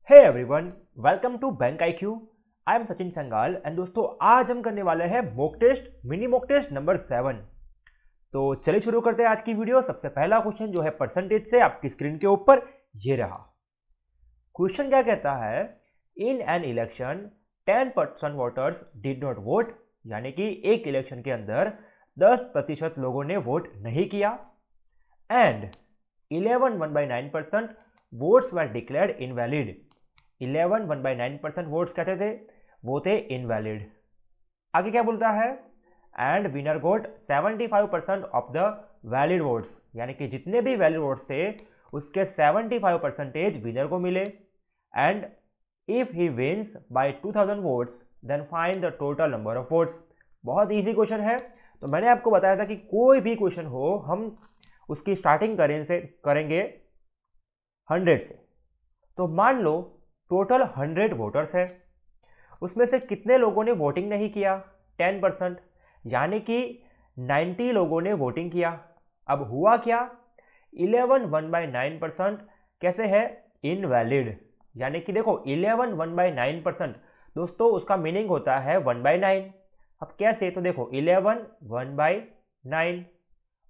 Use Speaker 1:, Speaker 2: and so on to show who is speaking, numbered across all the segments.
Speaker 1: Hey everyone, welcome to bank IQ। I am Sachin Sangal and दोस्तों आज हम करने वाले हैं mock test, mini mock test number 7। तो चलिए शुरू करते हैं आज की वीडियो। सबसे पहला क्वेश्चन जो है परसेंटेज से आपकी स्क्रीन के ऊपर ये रहा। क्वेश्चन क्या कहता है, in an election 10% voters did not vote, यानी कि एक इलेक्शन के अंदर 10% लोगों ने वोट नहीं किया and 11 1/9% votes were declared invalid. 11 1/9% votes कहते थे, वो थे इनवैलिड। आगे क्या बोलता है, and winner got 75% of the valid votes, यानी कि जितने भी वैलिड वोट्स थे उसके 75% विनर को मिले and if he wins by 2000 votes then find the total number of votes. बहुत इजी क्वेश्चन है। तो मैंने आपको बताया था कि कोई भी क्वेश्चन हो हम उसकी स्टार्टिंग करेंगे 100 से। तो मान लो टोटल 100 वोटर्स है, उसमें से कितने लोगों ने वोटिंग नहीं किया, 10%, यानी कि 90 लोगों ने वोटिंग किया। अब हुआ क्या, 11 1/9% कैसे है, इनवैलिड। यानी कि देखो 11 1/9% दोस्तों उसका मीनिंग होता है 1/9। अब कैसे, तो देखो 11 1/9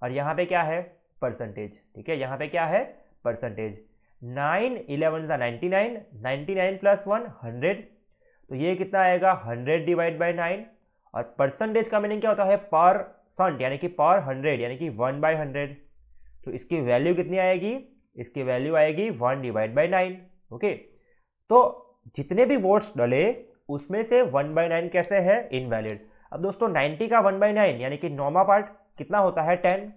Speaker 1: और यहाँ पे क्या है, परसेंटेज। ठीक है, यहाँ पे क्या है, परसेंटेज। 9 11 99, 99 प्लस 1 100, तो ये कितना आएगा 100 डिवाइड बाई 9। और परसेंटेज का मीनिंग क्या होता है, परसेंट, यानी कि पर 100, यानी कि 1/100। तो इसकी वैल्यू कितनी आएगी, इसकी वैल्यू आएगी 1 डिवाइड बाई 9। ओके, तो जितने भी वोट्स डले उसमें से 1/9 कैसे है, इनवैलिड। अब दोस्तों 90 का 1/9 यानी कि 9वां पार्ट कितना होता है, 10।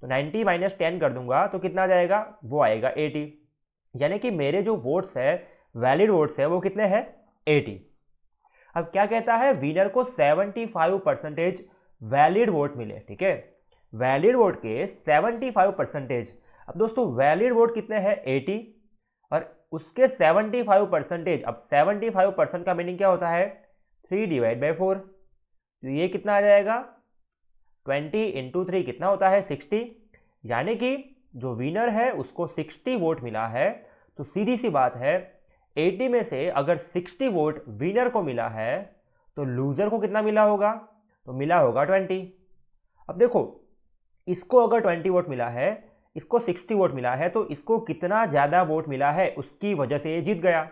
Speaker 1: तो 90 माइनस 10 कर दूंगा तो कितना जाएगा, वो आएगा 80। यानी कि मेरे जो वोट्स है, वैलिड वोट्स है, वो कितने हैं, 80। अब क्या कहता है, विनर को 75% वैलिड वोट मिले। ठीक है, वैलिड वोट के 75%। अब दोस्तों वैलिड वोट कितने हैं, 80 और उसके 75%। अब 75% का मीनिंग क्या होता है, 3 डिवाइड बाई 4। तो ये कितना आ जाएगा, 20 इंटू 3 कितना होता है, 60। यानी कि जो विनर है उसको 60 वोट मिला है। तो सीधी सी बात है, 80 में से अगर 60 वोट विनर को मिला है तो लूजर को कितना मिला होगा, तो मिला होगा 20। अब देखो इसको अगर 20 वोट मिला है, इसको 60 वोट मिला है, तो इसको कितना ज़्यादा वोट मिला है उसकी वजह से ये जीत गया।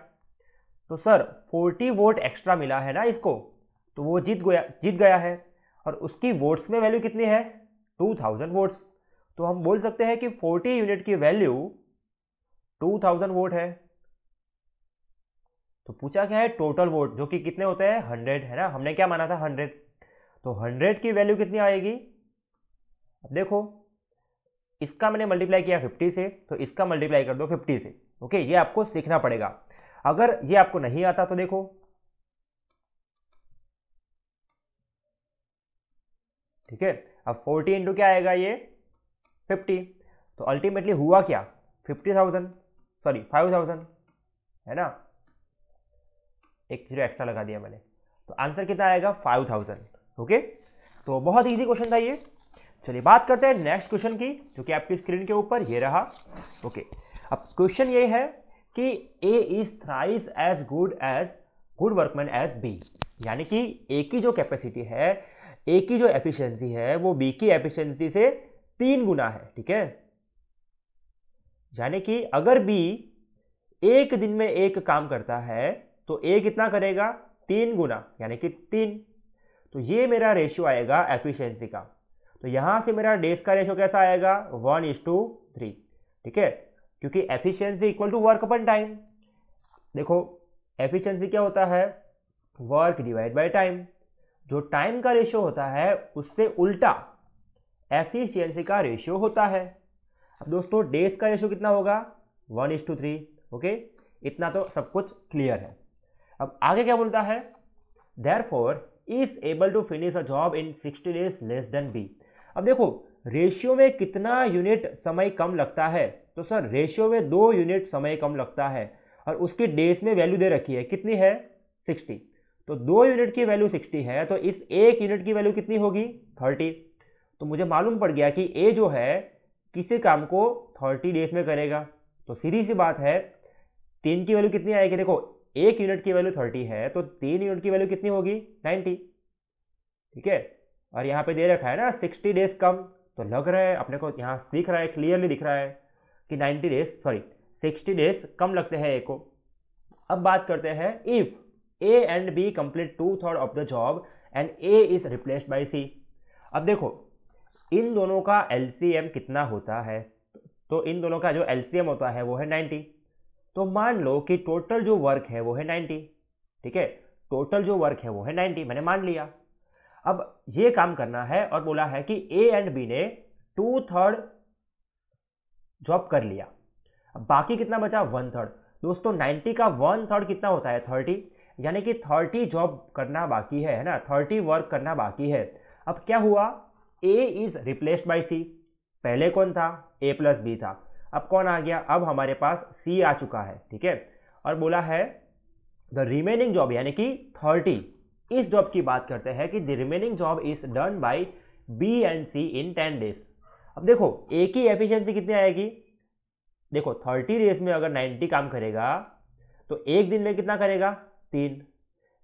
Speaker 1: तो सर 40 वोट एक्स्ट्रा मिला है ना इसको, तो वो जीत गया है। और उसकी वोट्स में वैल्यू कितनी है, 2000 वोट्स। तो हम बोल सकते हैं कि 40 यूनिट की वैल्यू 2000 वोट है। तो पूछा क्या है, टोटल वोट, जो कि कितने होते हैं, 100 है ना, हमने क्या माना था, 100। तो 100 की वैल्यू कितनी आएगी, अब देखो इसका मैंने मल्टीप्लाई किया 50 से, तो इसका मल्टीप्लाई कर दो 50 से। ओके, ये आपको सीखना पड़ेगा। अगर ये आपको नहीं आता तो देखो, ठीक है, अब 40 इंटू क्या आएगा, ये 50। तो अल्टीमेटली हुआ क्या, 50,000, सॉरी 5,000 है ना, एक जीरो एक्स्ट्रा लगा दिया मैंने। तो आंसर कितना आएगा, 5,000। ओके, तो बहुत इजी क्वेश्चन था ये। चलिए बात करते हैं नेक्स्ट क्वेश्चन की, जो कि आपकी स्क्रीन के ऊपर ये रहा। ओके, अब क्वेश्चन ये है कि A is thrice as good workman as B, यानी कि ए की जो कैपेसिटी है, ए की जो एफिशिएंसी है, वो बी की एफिशिएंसी से 3 गुना है। ठीक है, यानी कि अगर बी एक दिन में एक काम करता है तो ए कितना करेगा, 3 गुना, यानी कि 3। तो ये मेरा रेशियो आएगा एफिशिएंसी का। तो यहां से मेरा डेज का रेशियो कैसा आएगा, 1:3। ठीक है, क्योंकि efficiency equal to work upon time. देखो एफिशिएंसी क्या होता है, वर्क डिवाइड बाय टाइम। जो टाइम का रेशियो होता है उससे उल्टा एफिशिएंसी का रेशियो होता है। अब दोस्तों डेज का रेशियो कितना होगा, 1:3। ओके, इतना तो सब कुछ क्लियर है। अब आगे क्या बोलता है, therefore is able to finish a job in 60 days less than B. अब देखो रेशियो में कितना यूनिट समय कम लगता है, तो सर रेशियो में 2 यूनिट समय कम लगता है और उसकी डेज में वैल्यू दे रखी है, कितनी है, 60। तो 2 यूनिट की वैल्यू 60 है, तो इस 1 यूनिट की वैल्यू कितनी होगी, 30। तो मुझे मालूम पड़ गया कि ए जो है किसी काम को 30 डेज में करेगा। तो सीधी सी बात है, 3 की वैल्यू कितनी आएगी, देखो 1 यूनिट की वैल्यू 30 है तो 3 यूनिट की वैल्यू कितनी होगी 90, ठीक है। और यहाँ पे दे रखा है ना 60 डेज कम, तो लग रहा है अपने को, यहाँ दिख रहा है, क्लियरली दिख रहा है कि 90 डेज सॉरी 60 डेज कम लगते हैं ए को। अब बात करते हैं if A and B complete 2/3 of the job and A is replaced by C. अब देखो इन दोनों का एलसीएम कितना होता है, तो इन दोनों का जो एलसीएम होता है वो है 90। तो मान लो कि टोटल जो वर्क है वो है 90, ठीक है, टोटल जो वर्क है वो है 90, मैंने मान लिया। अब ये काम करना है और बोला है कि ए एंड बी ने 2/3 जॉब कर लिया, अब बाकी कितना बचा 1/3। दोस्तों 90 का 1/3 कितना होता है 30, यानी कि 30 जॉब करना बाकी है ना, 30 वर्क करना बाकी है। अब क्या हुआ, ए इज रिप्लेस्ड बाय सी, पहले कौन था ए प्लस बी था, अब कौन आ गया, अब हमारे पास सी आ चुका है, ठीक है। और बोला है द रिमेनिंग जॉब यानी कि 30, इस जॉब की बात करते हैं कि the remaining job is done by B and C in 10 days. अब देखो ए की एफिशिएंसी कितनी आएगी, देखो 30 डेज में अगर 90 काम करेगा तो एक दिन में कितना करेगा 3।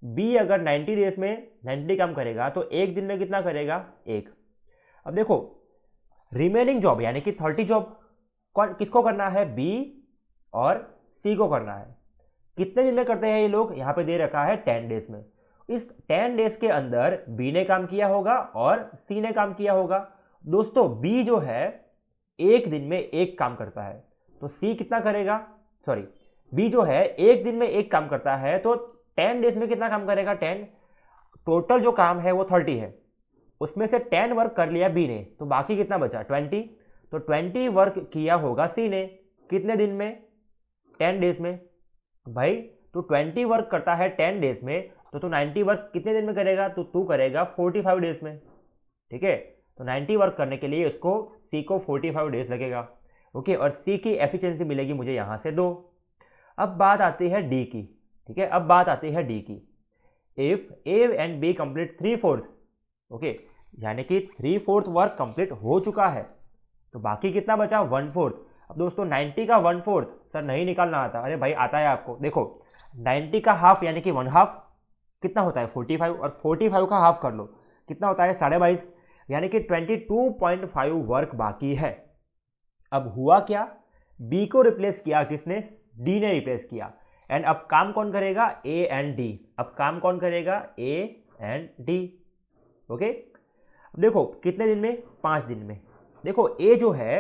Speaker 1: बी अगर 90 डेज में 90 काम करेगा तो एक दिन में कितना करेगा 1। अब देखो रिमेनिंग जॉब यानी कि 30 जॉब किसको करना है, बी और सी को करना है। कितने दिन में करते हैं ये लोग, यहाँ पे दे रखा है 10 डेज में। इस 10 डेज के अंदर बी ने काम किया होगा और सी ने काम किया होगा। दोस्तों बी जो है एक दिन में एक काम करता है, तो सी कितना करेगा, सॉरी बी जो है एक दिन में एक काम करता है तो 10 डेज में कितना काम करेगा 10। टोटल जो काम है वो 30 है, उसमें से 10 वर्क कर लिया बी ने, तो बाकी कितना बचा 20। तो 20 वर्क किया होगा सी ने, कितने दिन में 10 डेज में। भाई तो 20 वर्क करता है 10 डेज में, तो तू 90 वर्क कितने दिन में करेगा, तो तू करेगा 45 डेज में, ठीक है। तो 90 वर्क करने के लिए उसको सी को 45 डेज लगेगा, ओके। और सी की एफिशिएंसी मिलेगी मुझे यहाँ से 2। अब बात आती है डी की, ठीक है, अब बात आती है डी की। If A and B complete 3/4, okay, यानी कि 3/4 वर्क कंप्लीट हो चुका है, तो बाकी कितना बचा 1/4। अब दोस्तों 90 का 1/4 सर नहीं निकालना आता, अरे भाई आता है आपको, देखो 90 का हाफ यानी कि 1/2 कितना होता है 45, और 45 का हाफ कर लो कितना होता है 22.5, यानी कि 22.5 वर्क बाकी है। अब हुआ क्या, बी को रिप्लेस किया किसने, डी ने रिप्लेस किया, एंड अब काम कौन करेगा ए एंड डी, अब काम कौन करेगा ए एंड डी, ओके। देखो कितने दिन में 5 दिन में। देखो ए जो है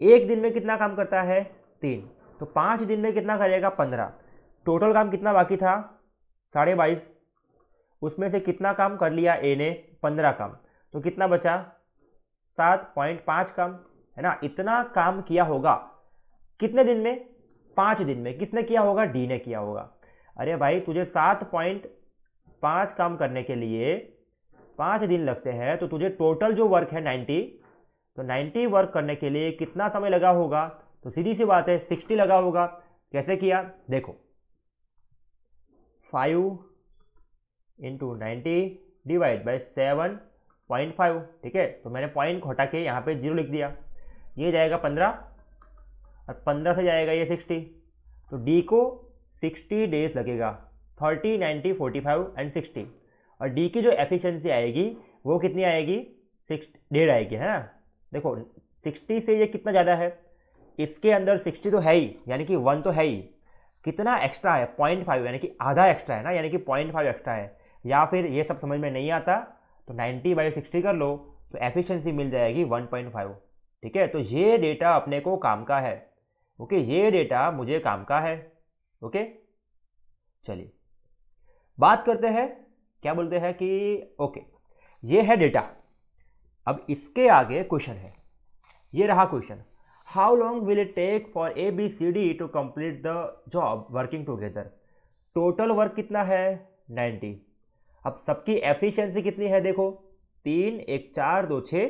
Speaker 1: एक दिन में कितना काम करता है 3, तो 5 दिन में कितना करेगा 15। टोटल काम कितना बाकी था 22.5, उसमें से कितना काम कर लिया ए ने 15 काम, तो कितना बचा 7.5 काम, है ना। इतना काम किया होगा कितने दिन में 5 दिन में, किसने किया होगा डी ने किया होगा। अरे भाई तुझे 7.5 काम करने के लिए 5 दिन लगते हैं, तो तुझे टोटल जो वर्क है 90, तो 90 वर्क करने के लिए कितना समय लगा होगा, तो सीधी सी बात है 60 लगा होगा। कैसे किया, देखो 5 × 90 डिवाइड बाई 7.5, ठीक है। तो मैंने पॉइंट को हटा के यहाँ पे 0 लिख दिया, ये जाएगा 15 और 15 से जाएगा ये 60, तो डी को 60 डेज लगेगा, 30, 90, 45 एंड 60। और डी की जो एफिशिएंसी आएगी वो कितनी आएगी 1.5 आएगी, है ना। देखो 60 से ये कितना ज़्यादा है, इसके अंदर 60 तो है ही, यानी कि 1 तो है ही, कितना एक्स्ट्रा है 0.5, यानी कि आधा एक्स्ट्रा है ना, यानी कि 0.5 एक्स्ट्रा है। या फिर ये सब समझ में नहीं आता तो 90/60 कर लो, तो एफिशिएंसी मिल जाएगी 1.5, ठीक है। तो ये डेटा अपने को काम का है, ओके, ये डेटा मुझे काम का है, ओके। चलिए बात करते हैं, क्या बोलते हैं कि ओके ये है डेटा। अब इसके आगे क्वेश्चन है, ये रहा question, how long will it take for A B C D to complete the job working together. Total work कितना है 90। अब सबकी एफिशिएंसी कितनी है, देखो 3, 1, 4, 2, 6,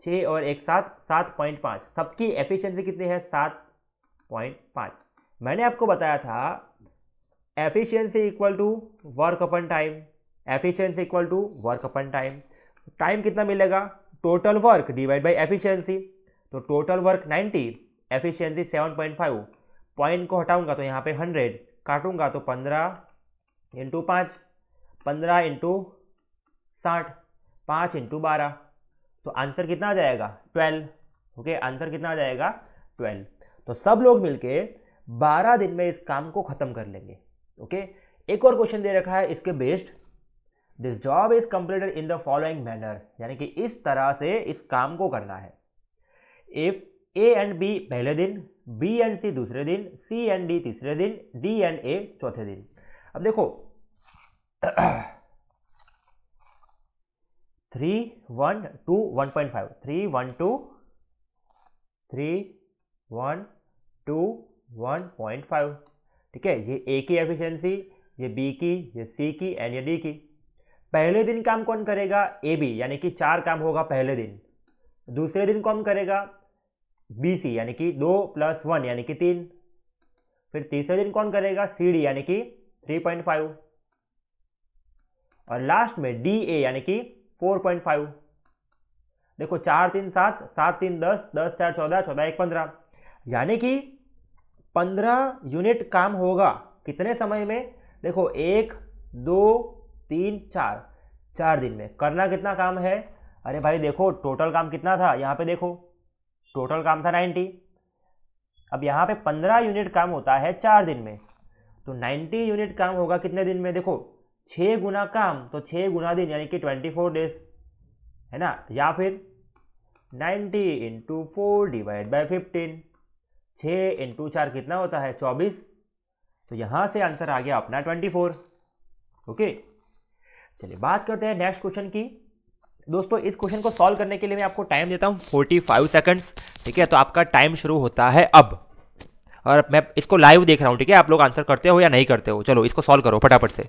Speaker 1: 6 और 1, 7, 7.5। सबकी एफिशिएंसी कितनी है 7.5। मैंने आपको बताया था efficiency equal to work upon time, efficiency equal to work upon time. Time कितना मिलेगा, total work divide by efficiency, तो टोटल वर्क 90, एफिशिएंसी 7.5, पॉइंट को हटाऊंगा तो यहाँ पे 100, काटूंगा तो 15 इंटू 5, 15 इंटू 60, 5 इंटू 12, तो आंसर कितना आ जाएगा 12। ओके, आंसर कितना आ जाएगा 12। तो सब लोग मिलके 12 दिन में इस काम को खत्म कर लेंगे। ओके, एक और क्वेश्चन दे रखा है इसके based, this job is completed in the following manner, यानी कि इस तरह से इस काम को करना है। ए एंड बी पहले दिन, बी एंड सी दूसरे दिन, सी एंड डी तीसरे दिन, डी एंड ए चौथे दिन। अब देखो 3 1 2 1.5, 3 1 2 3 1 2 1.5, ठीक है। ये ए की एफिशिएंसी, ये बी की, ये सी की एंड ये डी की। पहले दिन काम कौन करेगा, ए बी, यानी कि 4 काम होगा पहले दिन। दूसरे दिन कौन करेगा, बी सी, यानी कि 2 + 1 यानी कि 3। फिर तीसरे दिन कौन करेगा, सी डी, यानी कि 3.5। और लास्ट में डी ए यानी कि 4.5। देखो 4 3 7, 7 3 10, 10 4 14, 14 1 15, यानी कि 15 यूनिट काम होगा कितने समय में। देखो 1 2 3 4, 4 दिन में। करना कितना काम है, अरे भाई देखो टोटल काम कितना था, यहाँ पे देखो टोटल काम था 90। अब यहाँ पे 15 यूनिट काम होता है 4 दिन में, तो 90 यूनिट काम होगा कितने दिन में। देखो 6 गुना काम तो 6 गुना दिन, यानी कि 24 डेज, है ना। या फिर 90 इंटू 4 डिवाइड बाई 15, 6 इंटू 4 कितना होता है 24। तो यहाँ से आंसर आ गया अपना 24। ओके, चलिए बात करते हैं नेक्स्ट क्वेश्चन की। दोस्तों इस क्वेश्चन को सॉल्व करने के लिए मैं आपको टाइम देता हूँ 45 सेकंड्स, ठीक है। तो आपका टाइम शुरू होता है अब, और मैं इसको लाइव देख रहा हूँ, ठीक है। आप लोग आंसर करते हो या नहीं करते हो, चलो इसको सॉल्व करो फटाफट से।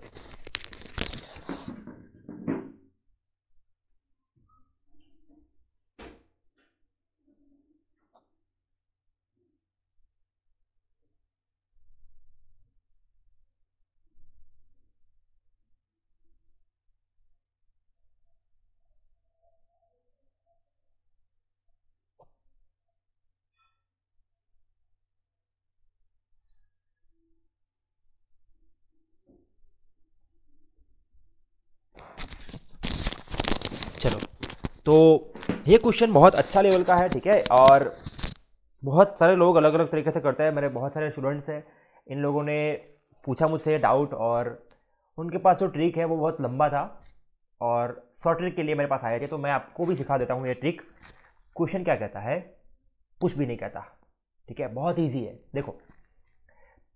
Speaker 1: चलो, तो ये क्वेश्चन बहुत अच्छा लेवल का है, ठीक है। और बहुत सारे लोग अलग अलग तरीके से करते हैं, मेरे बहुत सारे स्टूडेंट्स हैं, इन लोगों ने पूछा मुझसे डाउट, और उनके पास जो ट्रिक है वो बहुत लंबा था, और शॉर्ट ट्रिक के लिए मेरे पास आए थे। तो मैं आपको भी सिखा देता हूँ ये ट्रिक। क्वेश्चन क्या कहता है, कुछ भी नहीं कहता, ठीक है, बहुत ईजी है। देखो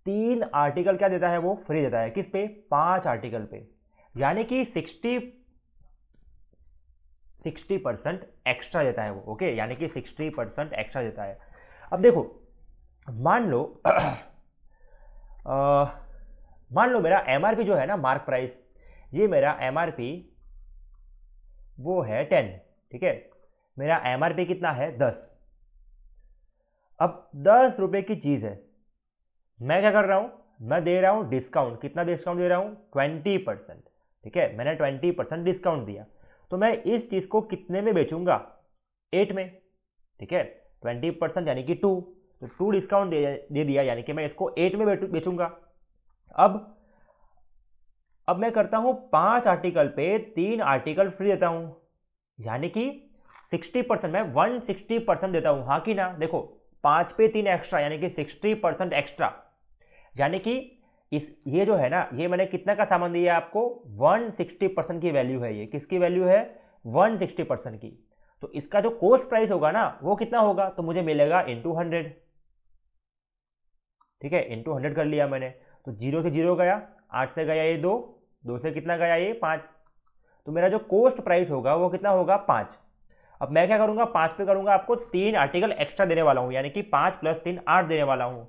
Speaker 1: 3 आर्टिकल क्या देता है, वो फ्री देता है, किस पे, 5 आर्टिकल पे, यानी कि 60% एक्स्ट्रा देता है वो। ओके, यानी कि 60% एक्स्ट्रा देता है। अब देखो मान लो मान लो मेरा एमआरपी जो है ना, मार्क प्राइस, ये मेरा एमआरपी वो है 10, ठीक है। मेरा एमआरपी कितना है 10। अब 10 रुपए की चीज है, मैं क्या कर रहा हूं, मैं दे रहा हूं डिस्काउंट। कितना डिस्काउंट दे रहा हूं, 20%, ठीक है। मैंने 20% डिस्काउंट दिया, तो मैं इस चीज को कितने में बेचूंगा, 8 में, ठीक है। 20% यानी कि 2, तो 2 डिस्काउंट दे दिया, यानी कि मैं इसको 8 में बेचूंगा। अब मैं करता हूं 5 आर्टिकल पे 3 आर्टिकल फ्री देता हूं, यानी कि 60%, मैं 160% देता हूं, हाँ कि ना। देखो 5 पे 3 एक्स्ट्रा, यानी कि 60% एक्स्ट्रा, यानी कि ये जो है ना, ये मैंने कितना का सामान दिया आपको, 160% की वैल्यू है। ये किसकी वैल्यू है, 160% की। तो इसका जो कॉस्ट प्राइस होगा ना, वो कितना होगा, तो मुझे मिलेगा इंटू 100, ठीक है। इंटू 100 कर लिया मैंने, तो 0 से 0 गया, 8 से गया ये 2, 2 से कितना गया ये 5, तो मेरा जो कॉस्ट प्राइस होगा वो कितना होगा 5। अब मैं क्या करूंगा, 5 पे करूंगा, आपको 3 आर्टिकल एक्स्ट्रा देने वाला हूं, यानी कि 5 + 3 8 देने वाला हूं।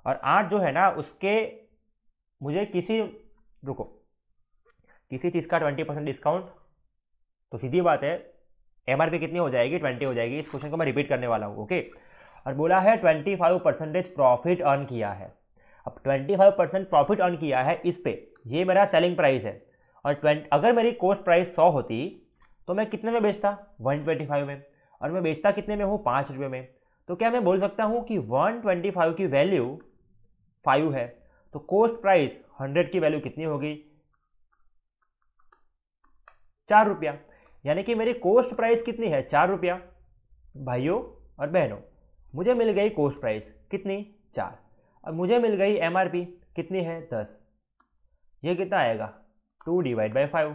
Speaker 1: और 8 जो है ना, उसके मुझे किसी चीज़ का 20% डिस्काउंट, तो सीधी बात है एमआरपी कितनी हो जाएगी, 20 हो जाएगी। इस क्वेश्चन को मैं रिपीट करने वाला हूँ, ओके। और बोला है 25% प्रॉफिट अर्न किया है। अब 25% प्रॉफिट अर्न किया है इस पे, ये मेरा सेलिंग प्राइस है। और अगर मेरी कॉस्ट प्राइस 100 होती तो मैं कितने में बेचता, 125 में, और मैं बेचता कितने में हूँ, 5 रुपये में। तो क्या मैं बोल सकता हूँ कि 125 की वैल्यू 5 है, तो कोस्ट प्राइस 100 की वैल्यू कितनी होगी? 4 रुपया। यानी कि मेरी कोस्ट प्राइस कितनी है? 4 रुपया। भाइयों और बहनों, मुझे मिल गई कोस्ट प्राइस कितनी? 4। और मुझे मिल गई एमआरपी कितनी है? 10। ये कितना आएगा? 2 डिवाइड बाई 5।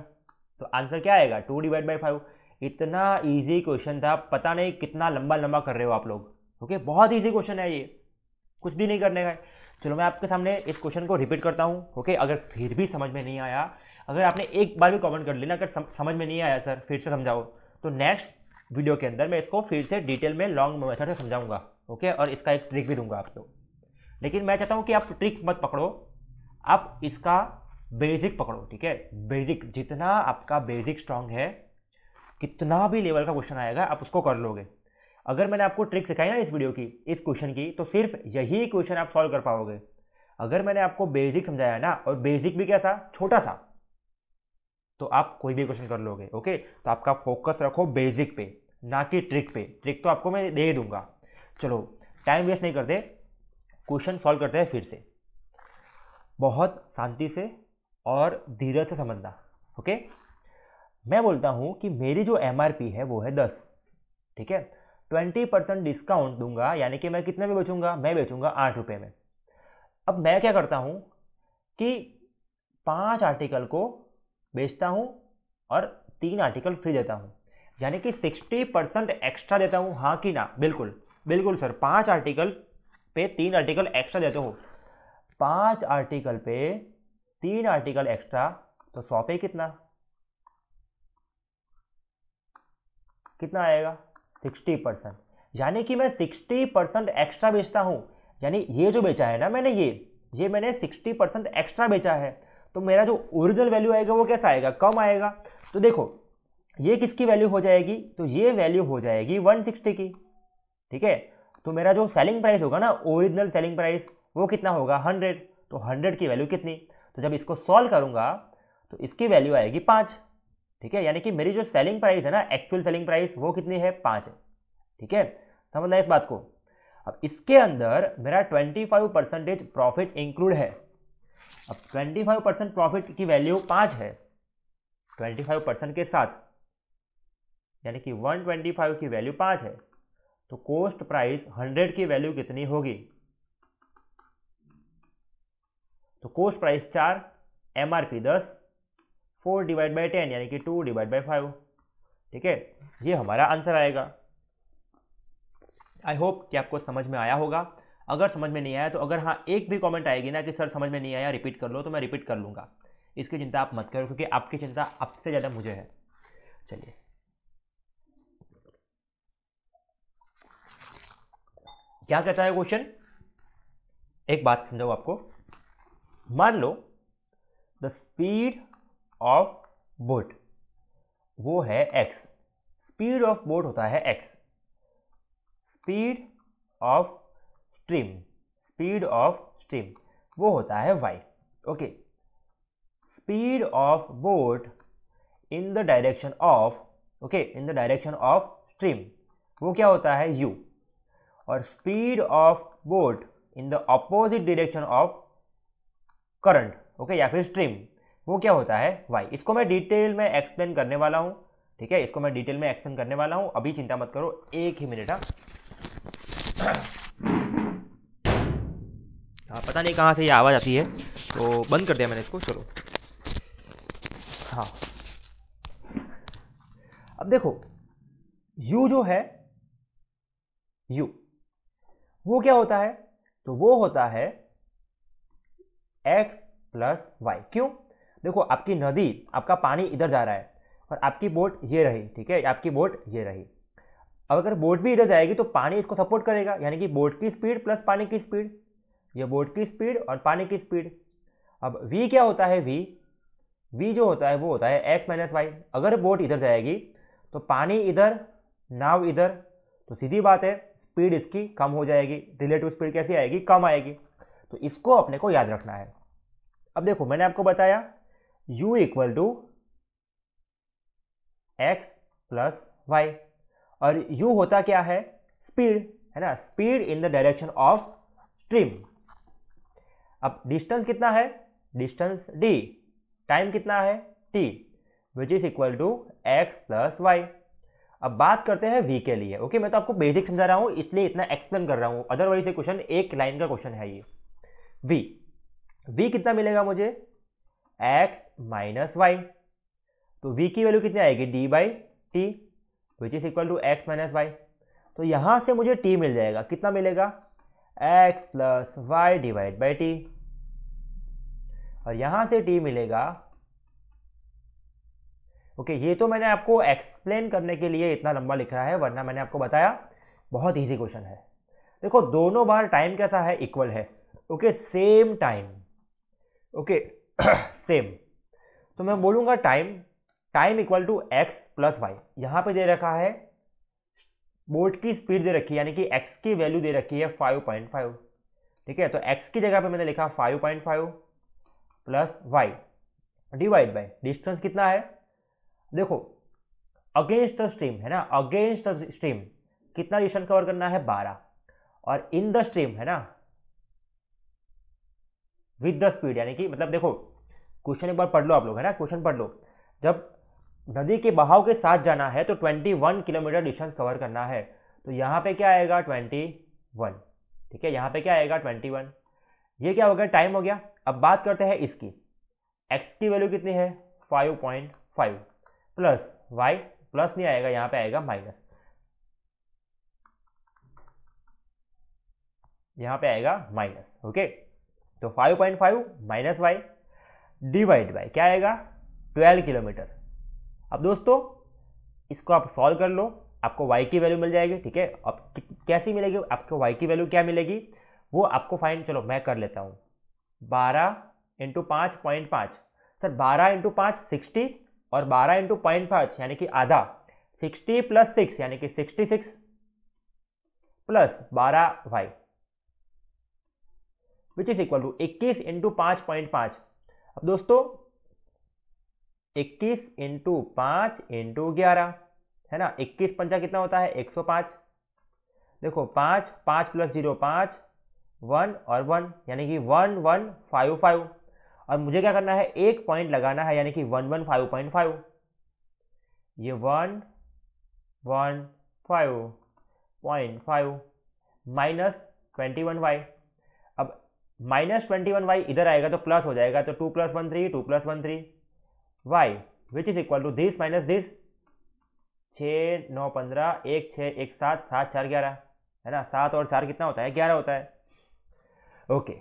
Speaker 1: तो आंसर क्या आएगा? 2 डिवाइड बाई 5। इतना इजी क्वेश्चन था, पता नहीं कितना लंबा लंबा कर रहे हो आप लोग। ओके, बहुत इजी क्वेश्चन है ये, कुछ भी नहीं करने का है। चलो मैं आपके सामने इस क्वेश्चन को रिपीट करता हूँ। ओके, अगर फिर भी समझ में नहीं आया, अगर आपने एक बार भी कमेंट कर लेना, अगर समझ में नहीं आया सर फिर से समझाओ, तो नेक्स्ट वीडियो के अंदर मैं इसको फिर से डिटेल में लॉन्ग मेथड से समझाऊंगा। ओके, और इसका एक ट्रिक भी दूंगा आपको। लेकिन मैं चाहता हूँ कि आप ट्रिक मत पकड़ो, आप इसका बेसिक पकड़ो। ठीक है, बेसिक, जितना आपका बेसिक स्ट्रांग है, कितना भी लेवल का क्वेश्चन आएगा आप उसको कर लोगे। अगर मैंने आपको ट्रिक सिखाई ना इस वीडियो की, इस क्वेश्चन की, तो सिर्फ यही क्वेश्चन आप सॉल्व कर पाओगे। अगर मैंने आपको बेसिक समझाया ना, और बेसिक भी कैसा? छोटा सा, तो आप कोई भी क्वेश्चन कर लोगे। ओके, तो आपका फोकस रखो बेसिक पे, ना कि ट्रिक पे। ट्रिक तो आपको मैं दे दूंगा। चलो टाइम वेस्ट नहीं करते, क्वेश्चन सॉल्व करते हैं फिर से। बहुत शांति से और धीरज से समझना। ओके, मैं बोलता हूं कि मेरी जो एमआरपी है वो है 10। ठीक है, 20% डिस्काउंट दूंगा, यानी कि मैं कितने में बेचूंगा? मैं बेचूंगा 8 रुपये में। अब मैं क्या करता हूं कि 5 आर्टिकल को बेचता हूं और 3 आर्टिकल फ्री देता हूं, यानी कि 60% एक्स्ट्रा देता हूं। हाँ कि ना? बिल्कुल बिल्कुल सर, 5 आर्टिकल पे 3 आर्टिकल एक्स्ट्रा देते हो। 5 आर्टिकल पे 3 आर्टिकल एक्स्ट्रा, तो 100 पे कितना आएगा? 60%। यानी कि मैं 60% एक्स्ट्रा बेचता हूं। यानी ये जो बेचा है ना मैंने, ये मैंने 60% एक्स्ट्रा बेचा है, तो मेरा जो ओरिजिनल वैल्यू आएगा वो कैसा आएगा? कम आएगा। तो देखो, ये किसकी वैल्यू हो जाएगी? तो ये वैल्यू हो जाएगी 160 की। ठीक है, तो मेरा जो सेलिंग प्राइस होगा ना, ओरिजिनल सेलिंग प्राइस, वो कितना होगा? 100। तो 100 की वैल्यू कितनी? तो जब इसको सॉल्व करूंगा तो इसकी वैल्यू आएगी 5। ठीक है, यानी कि मेरी जो सेलिंग प्राइस है ना, एक्चुअल सेलिंग प्राइस, वो कितनी है? 5 है। ठीक है, समझना इस बात को। अब इसके अंदर मेरा 25% प्रॉफिट इंक्लूड है। अब 25% प्रॉफिट की वैल्यू 5 है, 25% के साथ, यानी कि 125 की वैल्यू 5 है, तो कोस्ट प्राइस 100 की वैल्यू कितनी होगी? तो coast price 4, MRP 10, 4 divide by 10 यानी कि 2 डिवाइड बाई 5। ठीक है, ये हमारा आंसर आएगा। आई होप कि आपको समझ में आया होगा। अगर समझ में नहीं आया तो अगर हाँ एक भी कमेंट आएगी ना कि सर समझ में नहीं आया, रिपीट कर लो, तो मैं रिपीट कर लूँगा। इसकी चिंता आप मत करो, क्योंकि आपकी चिंता आपसे ज़्यादा मुझे है। चलिए, क्या कहता है क्वेश्चन? एक बात समझाओ आपको। मान लो द स्पीड ऑफ बोट वो है x, स्पीड ऑफ बोट होता है x, स्पीड ऑफ स्ट्रीम वो होता है y। Okay, speed of boat in the direction of stream वो क्या होता है? u। और speed of boat in the opposite direction of current, okay, या फिर स्ट्रीम, वो क्या होता है? y। इसको मैं डिटेल में एक्सप्लेन करने वाला हूं। ठीक है, इसको मैं डिटेल में एक्सप्लेन करने वाला हूं, अभी चिंता मत करो, एक ही मिनट। हाँ, पता नहीं कहाँ से ये आवाज़ आती है, तो बंद कर दिया मैंने इसको। चलो, हाँ, अब देखो, u जो है, u वो क्या होता है? तो वो होता है x प्लस वाई। क्यों? देखो, आपकी नदी, आपका पानी इधर जा रहा है और आपकी बोट ये रही। ठीक है, आपकी बोट ये रही। अब अगर बोट भी इधर जाएगी तो पानी इसको सपोर्ट करेगा, यानी कि बोट की स्पीड प्लस पानी की स्पीड, ये बोट की स्पीड और पानी की स्पीड। अब v क्या होता है? v जो होता है वो होता है x माइनस वाई। अगर बोट इधर जाएगी तो पानी इधर, नाव इधर, तो सीधी बात है स्पीड इसकी कम हो जाएगी। रिलेटिव स्पीड कैसी आएगी? कम आएगी। तो इसको अपने को याद रखना है। अब देखो, मैंने आपको बताया u equal to x plus y, और u होता क्या है? स्पीड, है ना, speed in the direction of stream. अब डिस्टेंस कितना है, डिस्टेंस d, टाइम कितना है t, which is equal to x plus y. अब बात करते हैं v के लिए। ओके, मैं तो आपको बेसिक समझा रहा हूँ इसलिए इतना एक्सप्लेन कर रहा हूँ, अदरवाइज ये क्वेश्चन एक लाइन का क्वेश्चन है ये। v कितना मिलेगा मुझे, x माइनस वाई, तो v की वैल्यू कितनी आएगी, d by t, which is equal to x minus y. तो यहां से मुझे t मिल जाएगा, कितना मिलेगा, x plus y divide by t, और यहां से t मिलेगा। ओके, ये तो मैंने आपको एक्सप्लेन करने के लिए इतना लंबा लिख रहा है, वरना मैंने आपको बताया बहुत इजी क्वेश्चन है। देखो दोनों बार टाइम कैसा है, इक्वल है। Okay, same time, okay same, तो मैं बोलूंगा time equal to x plus y. यहां पे दे रखा है बोट की स्पीड दे रखी है, यानी कि x की वैल्यू दे रखी है 5.5। ठीक है, तो x की जगह पे मैंने लिखा 5.5 plus y divide by distance कितना है, देखो अगेंस्ट द स्ट्रीम है ना, अगेंस्ट द स्ट्रीम कितना डिस्टेंस कवर करना है, 12, और इन द स्ट्रीम है ना विद द स्पीड, यानी कि मतलब देखो क्वेश्चन एक बार पढ़ लो आप लोग, है ना, क्वेश्चन पढ़ लो। जब नदी के बहाव के साथ जाना है तो 21 किलोमीटर डिस्टेंस कवर करना है, तो यहाँ पे क्या आएगा 21। ठीक है, यहाँ पे क्या आएगा 21। ये क्या हो गया, टाइम हो गया। अब बात करते हैं इसकी, x की वैल्यू कितनी है 5.5 प्लस y, प्लस नहीं आएगा, यहाँ पे आएगा माइनस, यहाँ पे आएगा माइनस। ओके, तो 5.5 माइनस वाई डिवाइड बाई क्या आएगा 12 किलोमीटर। अब दोस्तों इसको आप सॉल्व कर लो, आपको y की वैल्यू मिल जाएगी। ठीक है, अब कैसी मिलेगी आपको, y की वैल्यू क्या मिलेगी वो आपको फाइंड, चलो मैं कर लेता हूँ। 12 इंटू 5.5, सर 12 इंटू 5 60, और 12 इंटू 0.5 यानी कि आधा, 60 प्लस 6 यानी कि 66 plus 12y which is equal to 21 into 5.5। अब दोस्तों 21 इंटू 5 इंटू 11 है ना, 21 पंचा कितना होता है 105। देखो 5 5 प्लस 0 5, 1 और 1 यानी कि 1155, और मुझे क्या करना है, एक पॉइंट लगाना है, यानी कि 115.5, ये 115.5 माइनस 21y। अब माइनस 21y इधर आएगा तो प्लस हो जाएगा, तो 2 plus 1 3, 2 plus 1 3 y which is equal to this minus this, 6 9 15, 1 6 1 7, 7 4 11 है ना, 7 और 4 कितना होता है 11 होता है। ओके,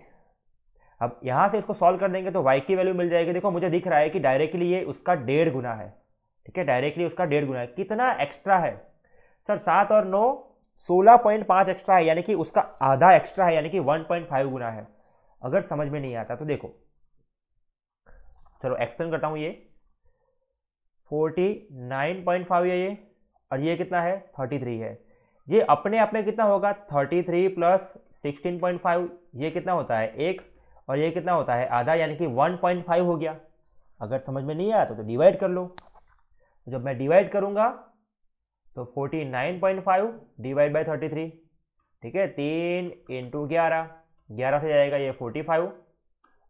Speaker 1: अब यहां से इसको सॉल्व कर देंगे तो y की वैल्यू मिल जाएगी। देखो मुझे दिख रहा है कि डायरेक्टली ये उसका 1.5 गुना है। ठीक है, डायरेक्टली उसका 1.5 गुना है। कितना एक्स्ट्रा है सर, 7 और 9 16.5 एक्स्ट्रा है, यानी कि उसका आधा एक्स्ट्रा है, यानी कि 1.5 गुना है। अगर समझ में नहीं आता तो देखो, चलो एक्सप्लेन करता हूं। ये 49.5 है ये, और ये कितना है 33 है। ये अपने आप में कितना होगा 33 प्लस 16.5, ये कितना होता है 1, और ये कितना होता है आधा, यानी कि 1.5 हो गया। अगर समझ में नहीं आया तो डिवाइड कर लो। जब मैं डिवाइड करूंगा तो 49.5 डिवाइड बाई 33, ठीक है, 3 इंटू 11, 11 से जाएगा ये 45,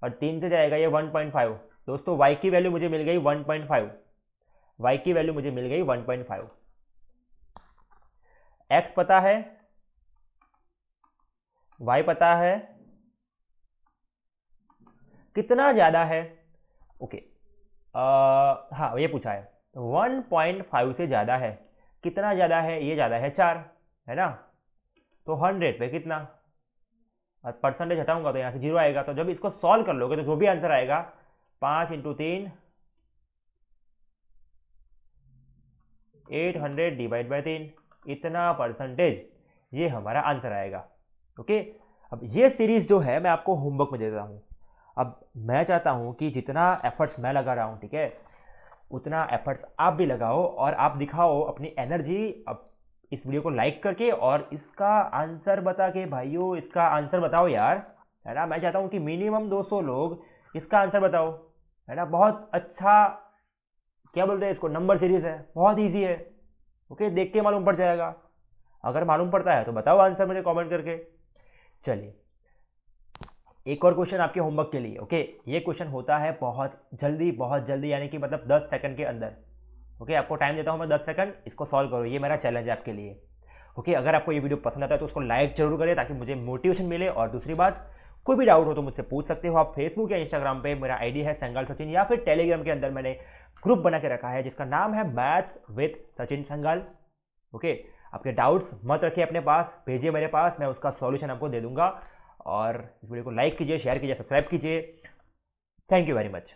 Speaker 1: और 3 से जाएगा ये 1.5। दोस्तों y की वैल्यू मुझे मिल गई 1.5, y की वैल्यू मुझे मिल गई 1.5। x पता है, y पता है, कितना ज्यादा है। ओके, हाँ ये पूछा है 1.5 से ज्यादा है। कितना ज्यादा है, ये ज्यादा है 4 है ना, तो 100 पे कितना, और परसेंटेज हटाऊंगा तो यहाँ से 0 आएगा। तो जब इसको सॉल्व कर लोगे तो जो भी आंसर आएगा 5 इंटू 3 800 डिवाइड बाई 3, इतना परसेंटेज, ये हमारा आंसर आएगा। ओके, अब ये सीरीज जो है मैं आपको होमवर्क में दे देता हूँ। अब मैं चाहता हूँ कि जितना एफर्ट्स मैं लगा रहा हूँ, ठीक है, उतना एफर्ट्स आप भी लगाओ और आप दिखाओ अपनी एनर्जी अब इस वीडियो को लाइक करके, और इसका आंसर बता के भाइयों, इसका आंसर बताओ यार, है ना। मैं चाहता हूँ कि मिनिमम 200 लोग इसका आंसर बताओ, है ना। बहुत अच्छा, क्या बोलते हैं इसको, नंबर सीरीज है, बहुत इजी है। ओके, देख के मालूम पड़ जाएगा। अगर मालूम पड़ता है तो बताओ आंसर मुझे कमेंट करके। चलिए एक और क्वेश्चन आपके होमवर्क के लिए। ओके, ये क्वेश्चन होता है बहुत जल्दी, यानी कि मतलब 10 सेकंड के अंदर। ओके, आपको टाइम देता हूँ मैं 10 सेकंड, इसको सॉल्व करो, ये मेरा चैलेंज है आपके लिए। ओके, अगर आपको ये वीडियो पसंद आता है तो उसको लाइक जरूर करें ताकि मुझे मोटिवेशन मिले। और दूसरी बात, कोई भी डाउट हो तो मुझसे पूछ सकते हो आप फेसबुक या इंस्टाग्राम पे, मेरा आईडी है संगाल सचिन, या फिर टेलीग्राम के अंदर मैंने ग्रुप बना के रखा है जिसका नाम है मैथ्स विद सचिन संगाल। ओके, आपके डाउट्स मत रखिए अपने पास, भेजिए मेरे पास, मैं उसका सॉल्यूशन आपको दे दूंगा। और इस वीडियो को लाइक कीजिए, शेयर कीजिए, सब्सक्राइब कीजिए। Thank you very much.